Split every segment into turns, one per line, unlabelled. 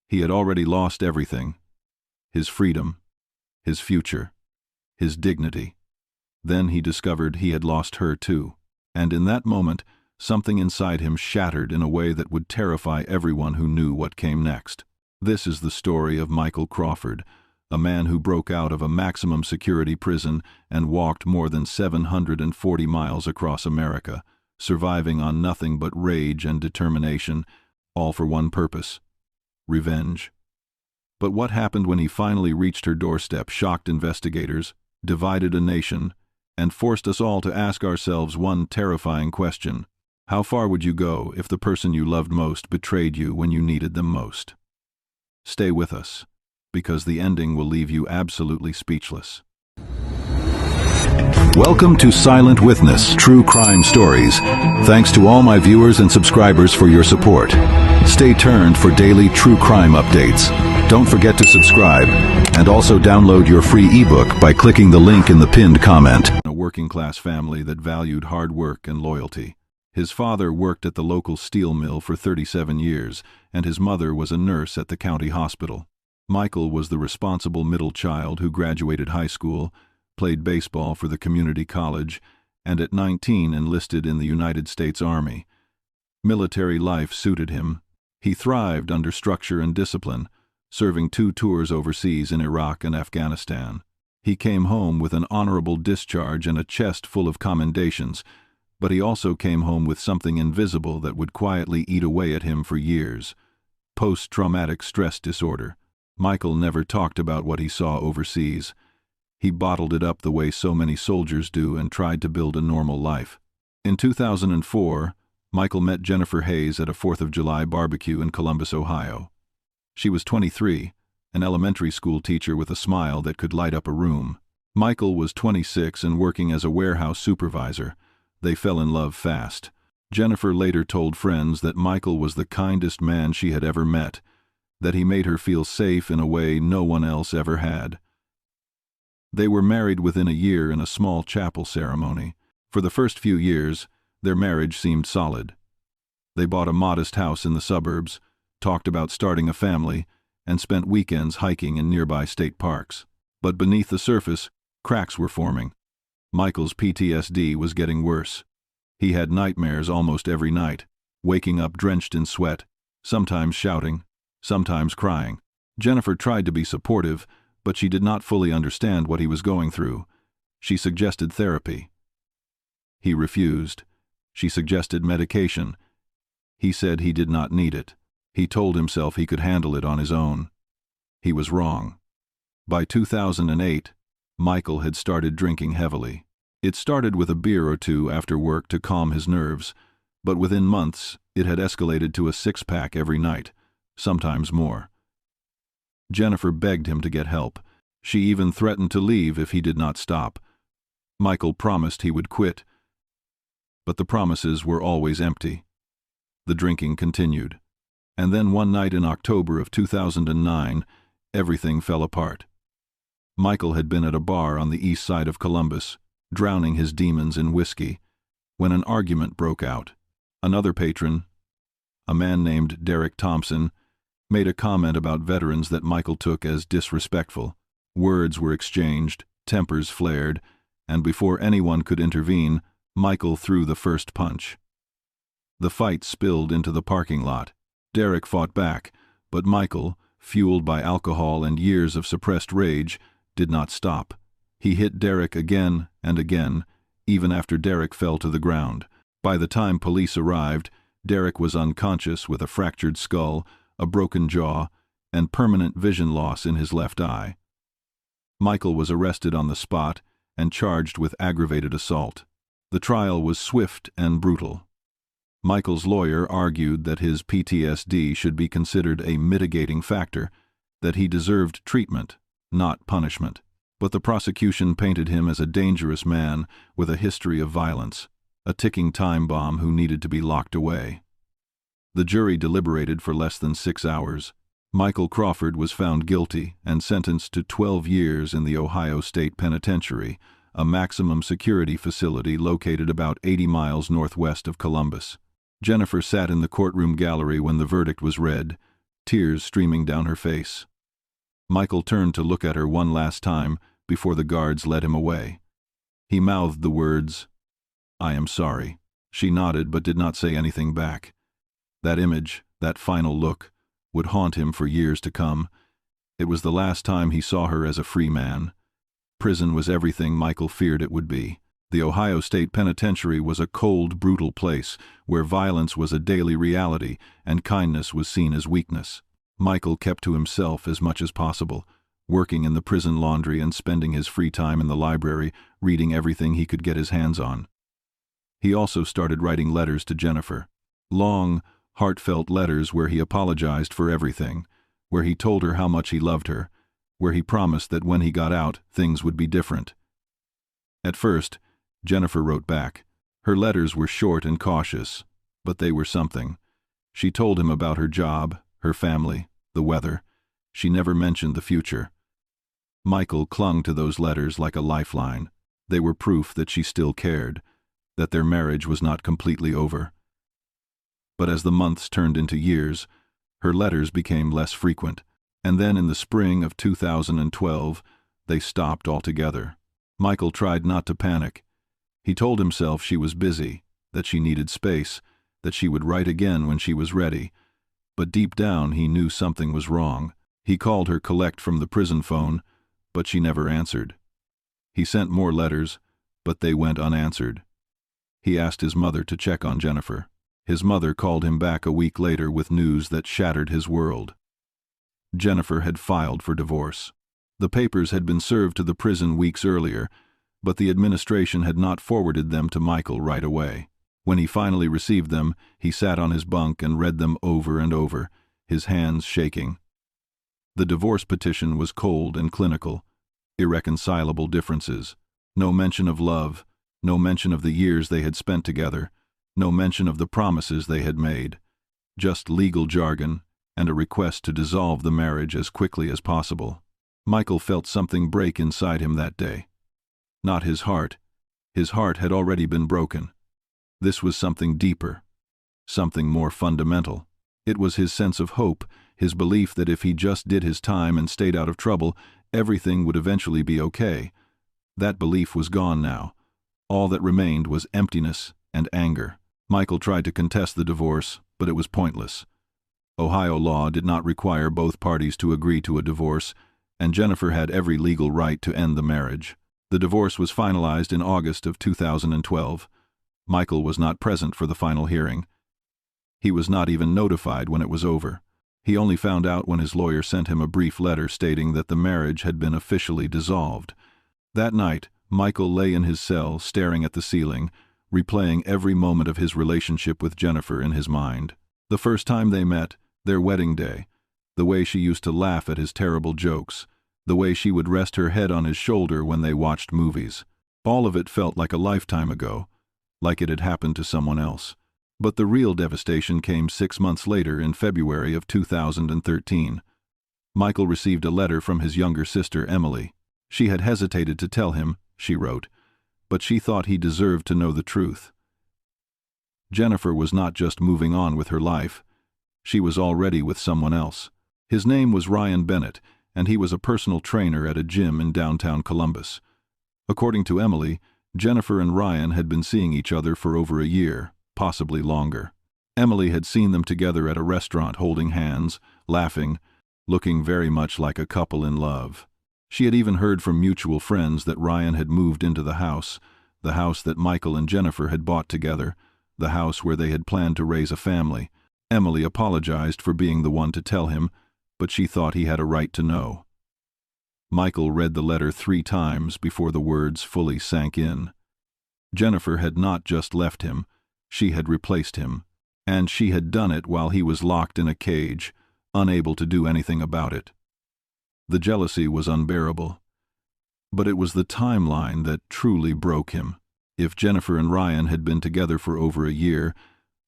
He had already lost everything: his freedom, his future, his dignity. Then he discovered he had lost her too, and in that moment, something inside him shattered in a way that would terrify everyone who knew what came next. This is the story of Michael Crawford, a man who broke out of a maximum security prison and walked more than 740 miles across America, surviving on nothing but rage and determination, all for one purpose: revenge. But what happened when he finally reached her doorstep shocked investigators, divided a nation, and forced us all to ask ourselves one terrifying question: how far would you go if the person you loved most betrayed you when you needed them most? Stay with us, because the ending will leave you absolutely speechless. Welcome to Silent Witness True Crime Stories. Thanks to all my viewers and subscribers for your support. Stay tuned for daily true crime updates. Don't forget to subscribe, and also download your free ebook by clicking the link in the pinned comment. A working-class family that valued hard work and loyalty. His father worked at the local steel mill for 37 years, and his mother was a nurse at the county hospital. Michael was the responsible middle child who graduated high school, played baseball for the community college, and at 19 enlisted in the United States Army. Military life suited him. He thrived under structure and discipline, serving 2 tours overseas in Iraq and Afghanistan. He came home with an honorable discharge and a chest full of commendations, but he also came home with something invisible that would quietly eat away at him for years: post-traumatic stress disorder. Michael never talked about what he saw overseas. He bottled it up the way so many soldiers do and tried to build a normal life. In 2004, Michael met Jennifer Hayes at a 4th of July barbecue in Columbus, Ohio. She was 23, an elementary school teacher with a smile that could light up a room. Michael was 26 and working as a warehouse supervisor. They fell in love fast. Jennifer later told friends that Michael was the kindest man she had ever met, that he made her feel safe in a way no one else ever had. They were married within a year in a small chapel ceremony. For the first few years, their marriage seemed solid. They bought a modest house in the suburbs, talked about starting a family, and spent weekends hiking in nearby state parks. But beneath the surface, cracks were forming. Michael's PTSD was getting worse. He had nightmares almost every night, waking up drenched in sweat, sometimes shouting, sometimes crying. Jennifer tried to be supportive, but she did not fully understand what he was going through. She suggested therapy. He refused. She suggested medication. He said he did not need it. He told himself he could handle it on his own. He was wrong. By 2008, Michael had started drinking heavily. It started with a beer or two after work to calm his nerves, but within months it had escalated to a 6-pack every night, sometimes more. Jennifer begged him to get help. She even threatened to leave if he did not stop. Michael promised he would quit, but the promises were always empty. The drinking continued. And then one night in October of 2009, everything fell apart. Michael had been at a bar on the east side of Columbus, drowning his demons in whiskey, when an argument broke out. Another patron, a man named Derek Thompson, made a comment about veterans that Michael took as disrespectful. Words were exchanged, tempers flared, and before anyone could intervene, Michael threw the first punch. The fight spilled into the parking lot. Derek fought back, but Michael, fueled by alcohol and years of suppressed rage, did not stop. He hit Derek again and again, even after Derek fell to the ground. By the time police arrived, Derek was unconscious with a fractured skull, a broken jaw, and permanent vision loss in his left eye. Michael was arrested on the spot and charged with aggravated assault. The trial was swift and brutal. Michael's lawyer argued that his PTSD should be considered a mitigating factor, that he deserved treatment, not punishment. But the prosecution painted him as a dangerous man with a history of violence, a ticking time bomb who needed to be locked away. The jury deliberated for less than 6 hours. Michael Crawford was found guilty and sentenced to 12 years in the Ohio State Penitentiary, a maximum security facility located about 80 miles northwest of Columbus. Jennifer sat in the courtroom gallery when the verdict was read. tears streaming down her face. Michael turned to look at her one last time before the guards led him away. He mouthed the words, "I am sorry." She nodded but did not say anything back. That image, that final look, would haunt him for years to come. It was the last time he saw her as a free man. Prison was everything Michael feared it would be. The Ohio State Penitentiary was a cold, brutal place where violence was a daily reality and kindness was seen as weakness. Michael kept to himself as much as possible, working in the prison laundry and spending his free time in the library, reading everything he could get his hands on. He also started writing letters to Jennifer. Long, heartfelt letters where he apologized for everything, where he told her how much he loved her, where he promised that when he got out, things would be different. At first, Jennifer wrote back. Her letters were short and cautious, but they were something. She told him about her job, her family, the weather. She never mentioned the future. Michael clung to those letters like a lifeline. They were proof that she still cared, that their marriage was not completely over. But as the months turned into years, her letters became less frequent, and then in the spring of 2012, they stopped altogether. Michael tried not to panic. He told himself she was busy, that she needed space, that she would write again when she was ready, but deep down he knew something was wrong. He called her collect from the prison phone, but she never answered. He sent more letters, but they went unanswered. He asked his mother to check on Jennifer. His mother called him back a week later with news that shattered his world. Jennifer had filed for divorce. The papers had been served to the prison weeks earlier, but the administration had not forwarded them to Michael right away. When he finally received them, he sat on his bunk and read them over and over, his hands shaking. The divorce petition was cold and clinical. Irreconcilable differences. No mention of love, no mention of the years they had spent together, no mention of the promises they had made. Just legal jargon and a request to dissolve the marriage as quickly as possible. Michael felt something break inside him that day. Not his heart. His heart had already been broken. This was something deeper, something more fundamental. It was his sense of hope, his belief that if he just did his time and stayed out of trouble, everything would eventually be okay. That belief was gone now. All that remained was emptiness and anger. Michael tried to contest the divorce, but it was pointless. Ohio law did not require both parties to agree to a divorce, and Jennifer had every legal right to end the marriage. The divorce was finalized in August of 2012. Michael was not present for the final hearing. He was not even notified when it was over. He only found out when his lawyer sent him a brief letter stating that the marriage had been officially dissolved. That night, Michael lay in his cell staring at the ceiling, replaying every moment of his relationship with Jennifer in his mind. The first time they met, their wedding day, the way she used to laugh at his terrible jokes, the way she would rest her head on his shoulder when they watched movies. All of it felt like a lifetime ago, like it had happened to someone else. But the real devastation came 6 months later in February of 2013. Michael received a letter from his younger sister, Emily. She had hesitated to tell him, she wrote, but she thought he deserved to know the truth. Jennifer was not just moving on with her life. She was already with someone else. His name was Ryan Bennett, and he was a personal trainer at a gym in downtown Columbus. According to Emily, Jennifer and Ryan had been seeing each other for over a year, possibly longer. Emily had seen them together at a restaurant holding hands, laughing, looking very much like a couple in love. She had even heard from mutual friends that Ryan had moved into the house that Michael and Jennifer had bought together, the house where they had planned to raise a family. Emily apologized for being the one to tell him, but she thought he had a right to know. Michael read the letter 3 times before the words fully sank in. Jennifer had not just left him, she had replaced him, and she had done it while he was locked in a cage, unable to do anything about it. The jealousy was unbearable. But it was the timeline that truly broke him. If Jennifer and Ryan had been together for over a year,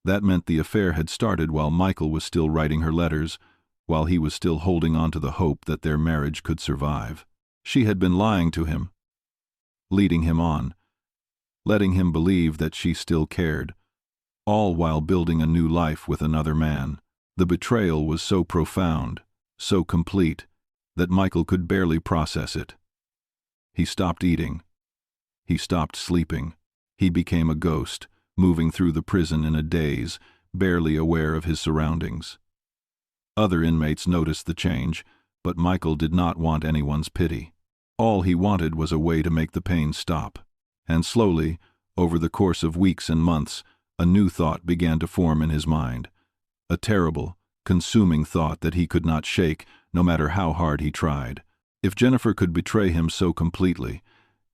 that meant the affair had started while Michael was still writing her letters, while he was still holding on to the hope that their marriage could survive. She had been lying to him, leading him on, letting him believe that she still cared, all while building a new life with another man. The betrayal was so profound, so complete, that Michael could barely process it. He stopped eating. He stopped sleeping. He became a ghost, moving through the prison in a daze, barely aware of his surroundings. Other inmates noticed the change, but Michael did not want anyone's pity. All he wanted was a way to make the pain stop. And slowly, over the course of weeks and months, a new thought began to form in his mind. A terrible, consuming thought that he could not shake, no matter how hard he tried. If Jennifer could betray him so completely,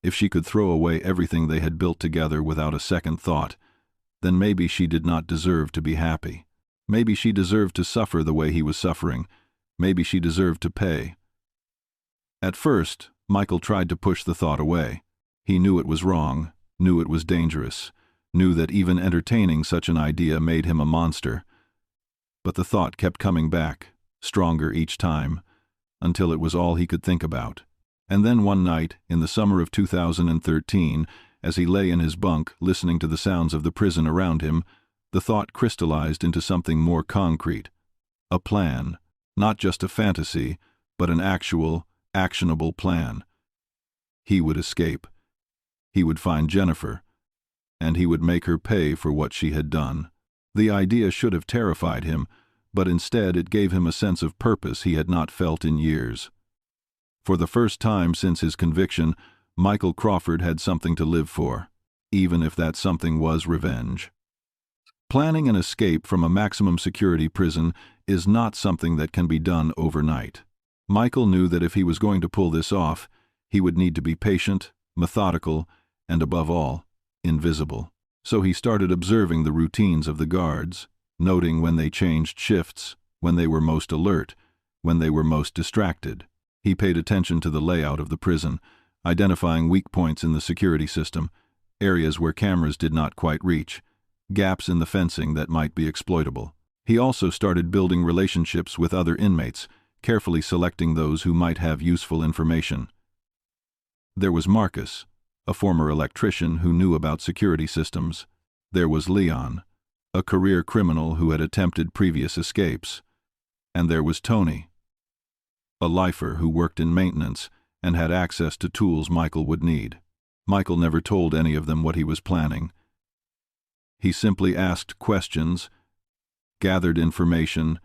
if she could throw away everything they had built together without a second thought, then maybe she did not deserve to be happy. Maybe she deserved to suffer the way he was suffering. Maybe she deserved to pay. At first, Michael tried to push the thought away. He knew it was wrong, knew it was dangerous, knew that even entertaining such an idea made him a monster. But the thought kept coming back, stronger each time, until it was all he could think about. And then one night, in the summer of 2013, as he lay in his bunk listening to the sounds of the prison around him, the thought crystallized into something more concrete. A plan, not just a fantasy, but an actual, actionable plan. He would escape. He would find Jennifer, and he would make her pay for what she had done. The idea should have terrified him, but instead it gave him a sense of purpose he had not felt in years. For the first time since his conviction, Michael Crawford had something to live for, even if that something was revenge. Planning an escape from a maximum security prison is not something that can be done overnight. Michael knew that if he was going to pull this off, he would need to be patient, methodical, and above all, invisible. So he started observing the routines of the guards, noting when they changed shifts, when they were most alert, when they were most distracted. He paid attention to the layout of the prison, identifying weak points in the security system, areas where cameras did not quite reach, gaps in the fencing that might be exploitable. He also started building relationships with other inmates, carefully selecting those who might have useful information. There was Marcus, a former electrician who knew about security systems. There was Leon, a career criminal who had attempted previous escapes. And there was Tony, a lifer who worked in maintenance and had access to tools Michael would need. Michael never told any of them what he was planning. He simply asked questions, gathered information,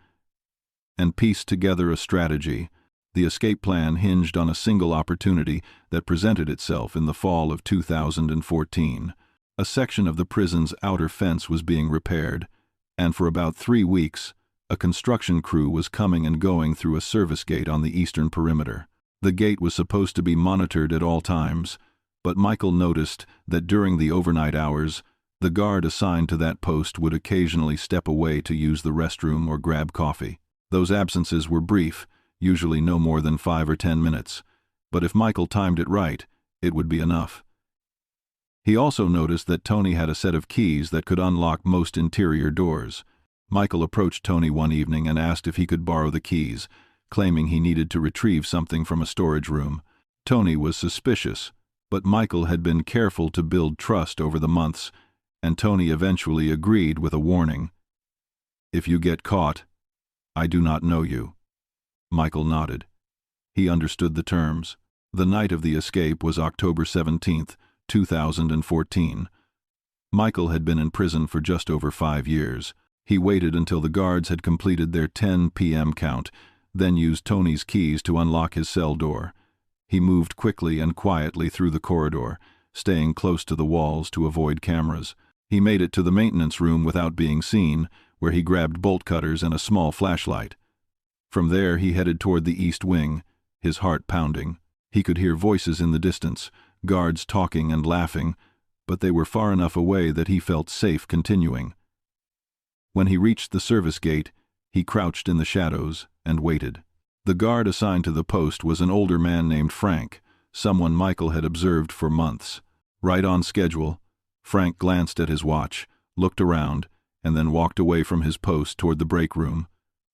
and pieced together a strategy. The escape plan hinged on a single opportunity that presented itself in the fall of 2014. A section of the prison's outer fence was being repaired, and for about 3 weeks, a construction crew was coming and going through a service gate on the eastern perimeter. The gate was supposed to be monitored at all times, but Michael noticed that during the overnight hours, the guard assigned to that post would occasionally step away to use the restroom or grab coffee. Those absences were brief, usually no more than 5 or 10 minutes, but if Michael timed it right, it would be enough. He also noticed that Tony had a set of keys that could unlock most interior doors. Michael approached Tony one evening and asked if he could borrow the keys, claiming he needed to retrieve something from a storage room. Tony was suspicious, but Michael had been careful to build trust over the months, and Tony eventually agreed with a warning. "If you get caught, I do not know you." Michael nodded. He understood the terms. The night of the escape was October 17th, 2014. Michael had been in prison for just over 5 years. He waited until the guards had completed their 10 p.m. count, then used Tony's keys to unlock his cell door. He moved quickly and quietly through the corridor, staying close to the walls to avoid cameras. He made it to the maintenance room without being seen, where he grabbed bolt cutters and a small flashlight. From there he headed toward the east wing, his heart pounding. He could hear voices in the distance, guards talking and laughing, but they were far enough away that he felt safe continuing. When he reached the service gate, he crouched in the shadows and waited. The guard assigned to the post was an older man named Frank, someone Michael had observed for months. Right on schedule, Frank glanced at his watch, looked around, and then walked away from his post toward the break room.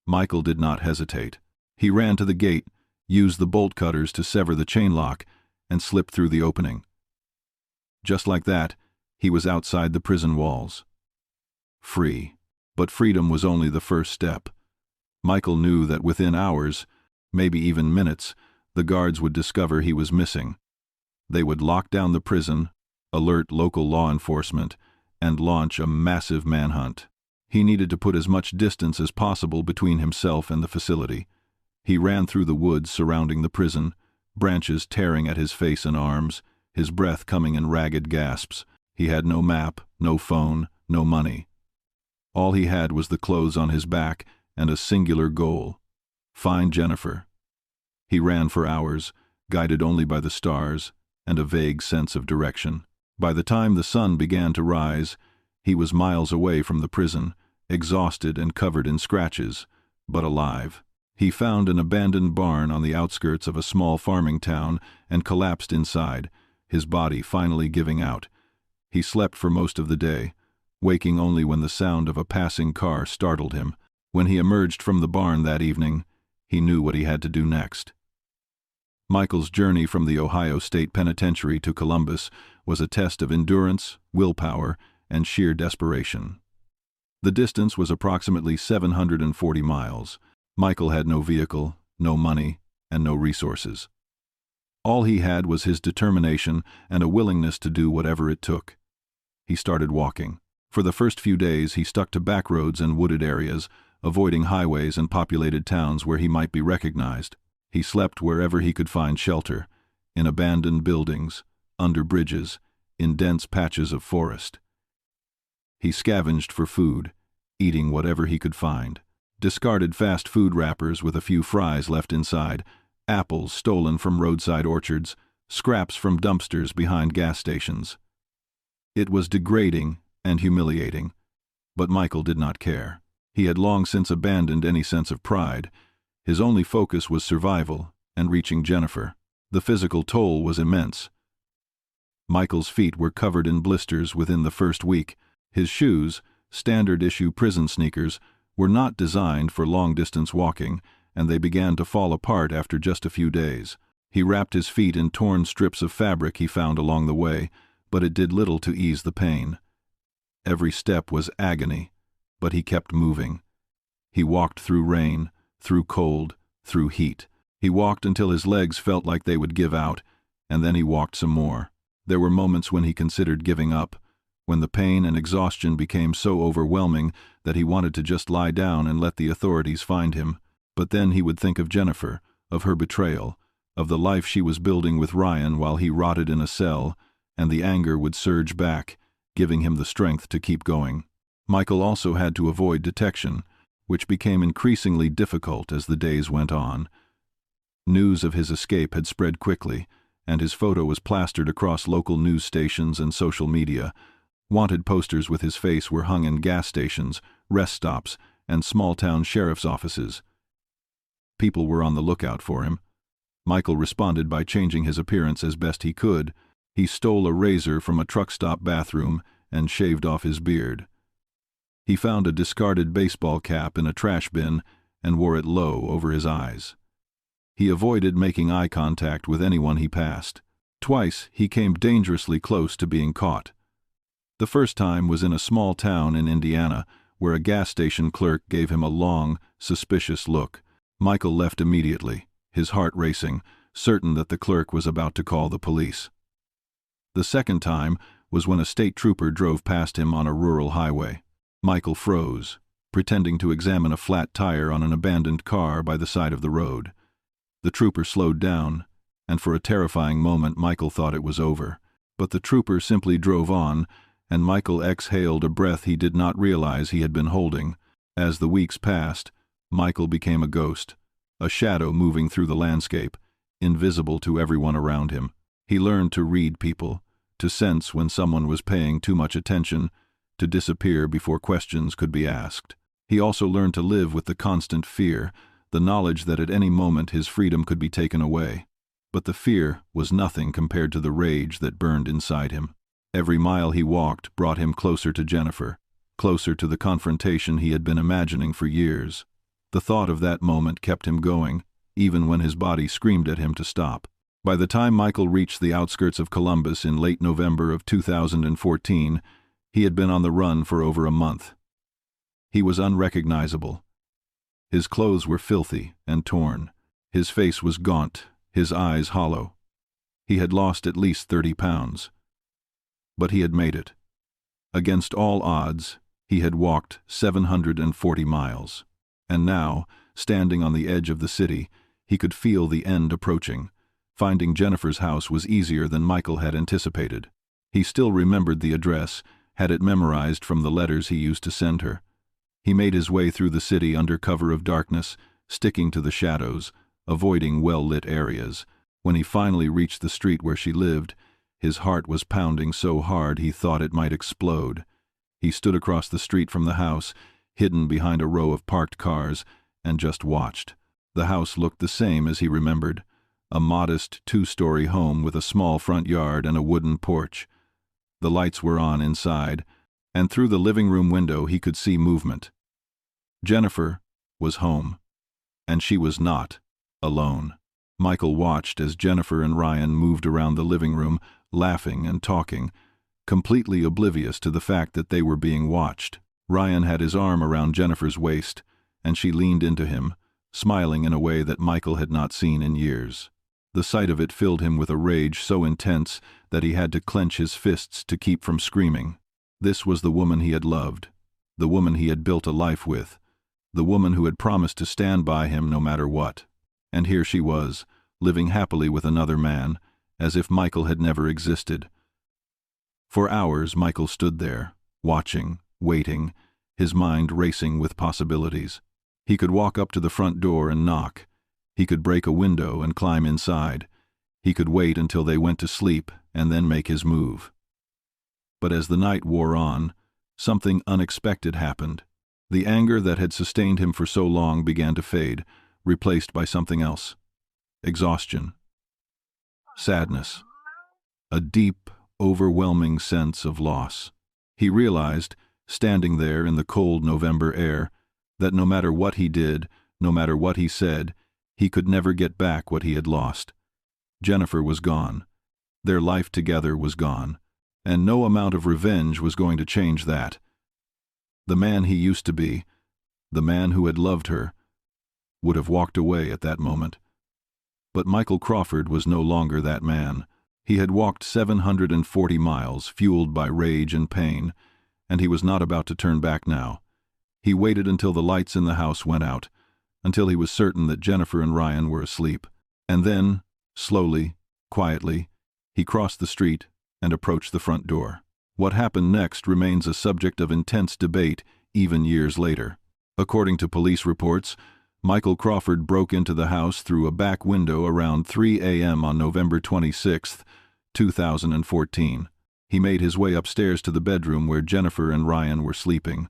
Michael did not hesitate. He ran to the gate, used the bolt cutters to sever the chain lock, and slipped through the opening. Just like that, he was outside the prison walls. Free. But freedom was only the first step. Michael knew that within hours, maybe even minutes, the guards would discover he was missing. They would lock down the prison, alert local law enforcement, and launch a massive manhunt. He needed to put as much distance as possible between himself and the facility. He ran through the woods surrounding the prison, branches tearing at his face and arms, his breath coming in ragged gasps. He had no map, no phone, no money. All he had was the clothes on his back and a singular goal: find Jennifer. He ran for hours, guided only by the stars and a vague sense of direction. By the time the sun began to rise, he was miles away from the prison, exhausted and covered in scratches, but alive. He found an abandoned barn on the outskirts of a small farming town and collapsed inside, his body finally giving out. He slept for most of the day, waking only when the sound of a passing car startled him. When he emerged from the barn that evening, he knew what he had to do next. Michael's journey from the Ohio State Penitentiary to Columbus was a test of endurance, willpower, and sheer desperation. The distance was approximately 740 miles. Michael had no vehicle, no money, and no resources. All he had was his determination and a willingness to do whatever it took. He started walking. For the first few days, he stuck to back roads and wooded areas, avoiding highways and populated towns where he might be recognized. He slept wherever he could find shelter, in abandoned buildings, under bridges, in dense patches of forest. He scavenged for food, eating whatever he could find. Discarded fast food wrappers with a few fries left inside, apples stolen from roadside orchards, scraps from dumpsters behind gas stations. It was degrading and humiliating, but Michael did not care. He had long since abandoned any sense of pride. His only focus was survival and reaching Jennifer. The physical toll was immense. Michael's feet were covered in blisters within the first week. His shoes, standard-issue prison sneakers, were not designed for long-distance walking, and they began to fall apart after just a few days. He wrapped his feet in torn strips of fabric he found along the way, but it did little to ease the pain. Every step was agony, but he kept moving. He walked through rain, through cold, through heat. He walked until his legs felt like they would give out, and then he walked some more. There were moments when he considered giving up, when the pain and exhaustion became so overwhelming that he wanted to just lie down and let the authorities find him. But then he would think of Jennifer, of her betrayal, of the life she was building with Ryan while he rotted in a cell, and the anger would surge back, giving him the strength to keep going. Michael also had to avoid detection, which became increasingly difficult as the days went on. News of his escape had spread quickly, and his photo was plastered across local news stations and social media. Wanted posters with his face were hung in gas stations, rest stops, and small-town sheriff's offices. People were on the lookout for him. Michael responded by changing his appearance as best he could. He stole a razor from a truck stop bathroom and shaved off his beard. He found a discarded baseball cap in a trash bin and wore it low over his eyes. He avoided making eye contact with anyone he passed. Twice he came dangerously close to being caught. The first time was in a small town in Indiana, where a gas station clerk gave him a long, suspicious look. Michael left immediately, his heart racing, certain that the clerk was about to call the police. The second time was when a state trooper drove past him on a rural highway. Michael froze, pretending to examine a flat tire on an abandoned car by the side of the road. The trooper slowed down, and for a terrifying moment Michael thought it was over. But the trooper simply drove on, and Michael exhaled a breath he did not realize he had been holding. As the weeks passed, Michael became a ghost, a shadow moving through the landscape, invisible to everyone around him. He learned to read people, to sense when someone was paying too much attention, to disappear before questions could be asked. He also learned to live with the constant fear, the knowledge that at any moment his freedom could be taken away. But the fear was nothing compared to the rage that burned inside him. Every mile he walked brought him closer to Jennifer, closer to the confrontation he had been imagining for years. The thought of that moment kept him going, even when his body screamed at him to stop. By the time Michael reached the outskirts of Columbus in late November of 2014, he had been on the run for over a month. He was unrecognizable. His clothes were filthy and torn. His face was gaunt, his eyes hollow. He had lost at least 30 pounds. But he had made it. Against all odds, he had walked 740 miles. And now, standing on the edge of the city, he could feel the end approaching. Finding Jennifer's house was easier than Michael had anticipated. He still remembered the address, had it memorized from the letters he used to send her. He made his way through the city under cover of darkness, sticking to the shadows, avoiding well-lit areas. When he finally reached the street where she lived, his heart was pounding so hard he thought it might explode. He stood across the street from the house, hidden behind a row of parked cars, and just watched. The house looked the same as he remembered, a modest 2-story home with a small front yard and a wooden porch. The lights were on inside, and through the living room window he could see movement. Jennifer was home, and she was not alone. Michael watched as Jennifer and Ryan moved around the living room, laughing and talking, completely oblivious to the fact that they were being watched. Ryan had his arm around Jennifer's waist, and she leaned into him, smiling in a way that Michael had not seen in years. The sight of it filled him with a rage so intense that he had to clench his fists to keep from screaming. This was the woman he had loved, the woman he had built a life with, the woman who had promised to stand by him no matter what. And here she was, living happily with another man, as if Michael had never existed. For hours Michael stood there, watching, waiting, his mind racing with possibilities. He could walk up to the front door and knock. He could break a window and climb inside. He could wait until they went to sleep and then make his move. But as the night wore on, something unexpected happened. The anger that had sustained him for so long began to fade, replaced by something else. Exhaustion. Sadness. A deep, overwhelming sense of loss. He realized, standing there in the cold November air, that no matter what he did, no matter what he said, he could never get back what he had lost. Jennifer was gone. Their life together was gone, and no amount of revenge was going to change that. The man he used to be, the man who had loved her, would have walked away at that moment. But Michael Crawford was no longer that man. He had walked 740 miles, fueled by rage and pain, and he was not about to turn back now. He waited until the lights in the house went out, until he was certain that Jennifer and Ryan were asleep. And then, slowly, quietly, he crossed the street and approached the front door. What happened next remains a subject of intense debate even years later. According to police reports, Michael Crawford broke into the house through a back window around 3 a.m. on November 26, 2014. He made his way upstairs to the bedroom where Jennifer and Ryan were sleeping.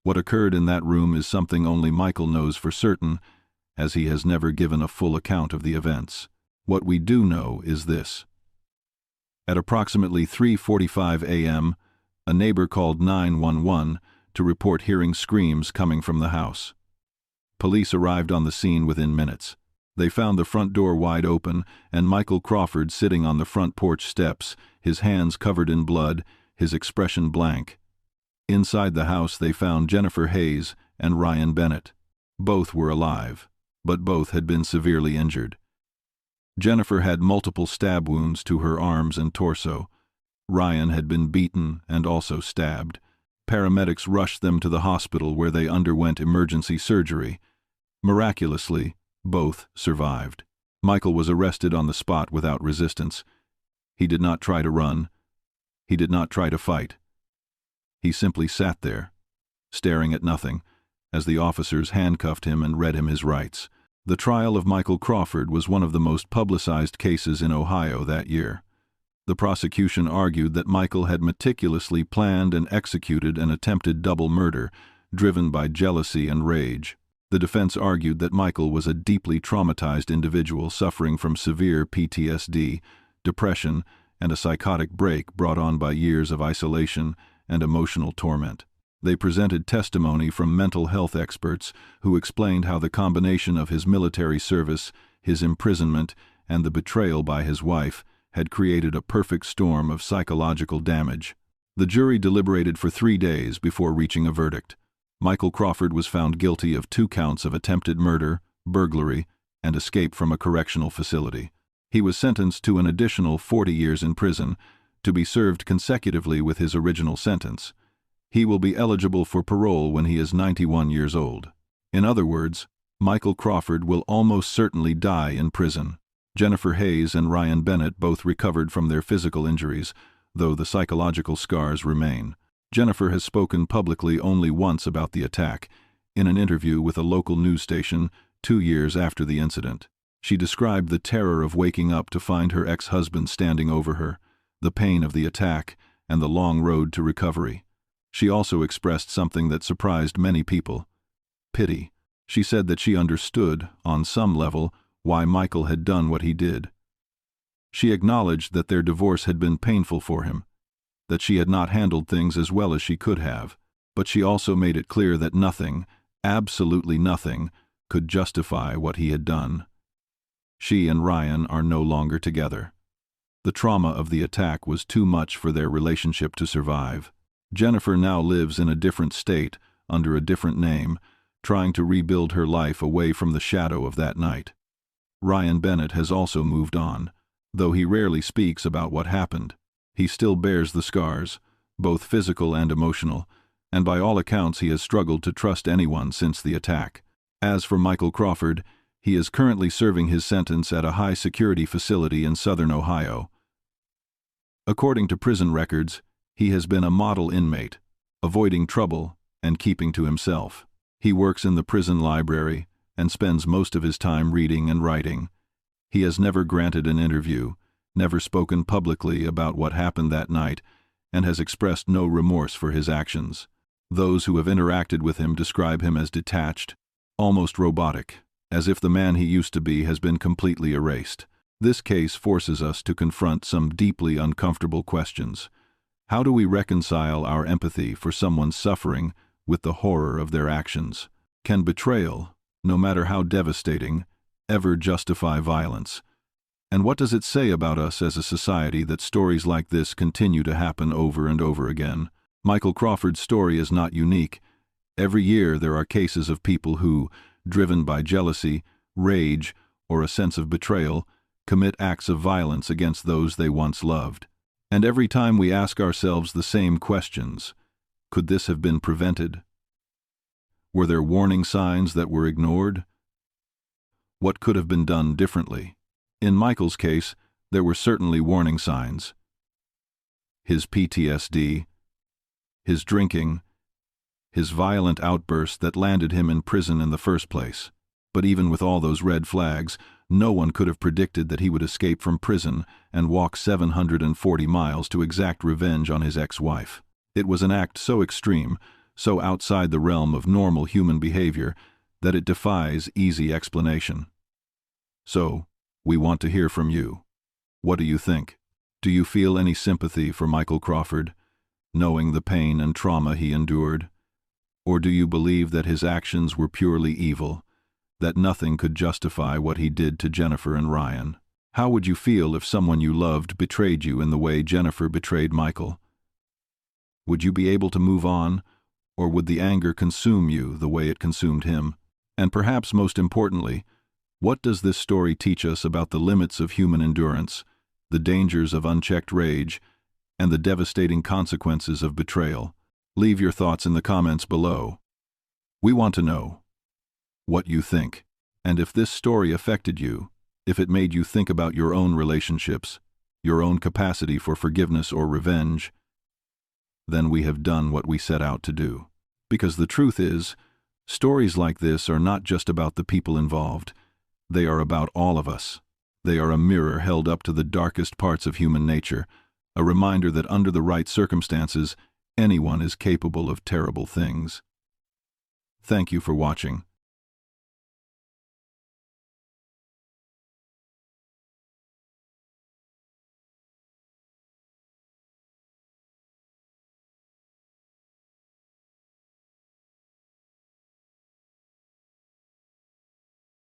What occurred in that room is something only Michael knows for certain, as he has never given a full account of the events. What we do know is this. At approximately 3:45 a.m., a neighbor called 911 to report hearing screams coming from the house. Police arrived on the scene within minutes. They found the front door wide open and Michael Crawford sitting on the front porch steps, his hands covered in blood, his expression blank. Inside the house they found Jennifer Hayes and Ryan Bennett. Both were alive, but both had been severely injured. Jennifer had multiple stab wounds to her arms and torso. Ryan had been beaten and also stabbed. Paramedics rushed them to the hospital where they underwent emergency surgery. Miraculously, both survived. Michael was arrested on the spot without resistance. He did not try to run. He did not try to fight. He simply sat there, staring at nothing, as the officers handcuffed him and read him his rights. The trial of Michael Crawford was one of the most publicized cases in Ohio that year. The prosecution argued that Michael had meticulously planned and executed an attempted double murder, driven by jealousy and rage. The defense argued that Michael was a deeply traumatized individual suffering from severe PTSD, depression, and a psychotic break brought on by years of isolation and emotional torment. They presented testimony from mental health experts who explained how the combination of his military service, his imprisonment, and the betrayal by his wife had created a perfect storm of psychological damage. The jury deliberated for 3 days before reaching a verdict. Michael Crawford was found guilty of 2 counts of attempted murder, burglary, and escape from a correctional facility. He was sentenced to an additional 40 years in prison, to be served consecutively with his original sentence. He will be eligible for parole when he is 91 years old. In other words, Michael Crawford will almost certainly die in prison. Jennifer Hayes and Ryan Bennett both recovered from their physical injuries, though the psychological scars remain. Jennifer has spoken publicly only once about the attack, in an interview with a local news station 2 years after the incident. She described the terror of waking up to find her ex-husband standing over her, the pain of the attack, and the long road to recovery. She also expressed something that surprised many people: pity. She said that she understood, on some level, why Michael had done what he did. She acknowledged that their divorce had been painful for him, that she had not handled things as well as she could have, but she also made it clear that nothing, absolutely nothing, could justify what he had done. She and Ryan are no longer together. The trauma of the attack was too much for their relationship to survive. Jennifer now lives in a different state, under a different name, trying to rebuild her life away from the shadow of that night. Ryan Bennett has also moved on, though he rarely speaks about what happened. He still bears the scars, both physical and emotional, and by all accounts he has struggled to trust anyone since the attack. As for Michael Crawford, he is currently serving his sentence at a high-security facility in southern Ohio. According to prison records, he has been a model inmate, avoiding trouble and keeping to himself. He works in the prison library and spends most of his time reading and writing. He has never granted an interview, never spoken publicly about what happened that night, and has expressed no remorse for his actions. Those who have interacted with him describe him as detached, almost robotic, as if the man he used to be has been completely erased. This case forces us to confront some deeply uncomfortable questions. How do we reconcile our empathy for someone's suffering with the horror of their actions? Can betrayal, no matter how devastating, ever justify violence? And what does it say about us as a society that stories like this continue to happen over and over again? Michael Crawford's story is not unique. Every year there are cases of people who, driven by jealousy, rage, or a sense of betrayal, commit acts of violence against those they once loved. And every time we ask ourselves the same questions: could this have been prevented? Were there warning signs that were ignored? What could have been done differently? In Michael's case, there were certainly warning signs. His PTSD, his drinking, his violent outburst that landed him in prison in the first place. But even with all those red flags, no one could have predicted that he would escape from prison and walk 740 miles to exact revenge on his ex-wife. It was an act so extreme, so outside the realm of normal human behavior, that it defies easy explanation. So, we want to hear from you. What do you think? Do you feel any sympathy for Michael Crawford, knowing the pain and trauma he endured? Or do you believe that his actions were purely evil, that nothing could justify what he did to Jennifer and Ryan? How would you feel if someone you loved betrayed you in the way Jennifer betrayed Michael? Would you be able to move on, or would the anger consume you the way it consumed him? And perhaps most importantly, what does this story teach us about the limits of human endurance, the dangers of unchecked rage, and the devastating consequences of betrayal? Leave your thoughts in the comments below. We want to know what you think, and if this story affected you, if it made you think about your own relationships, your own capacity for forgiveness or revenge, then we have done what we set out to do. Because the truth is, stories like this are not just about the people involved. They are about all of us. They are a mirror held up to the darkest parts of human nature, a reminder that under the right circumstances, anyone is capable of terrible things. Thank you for watching.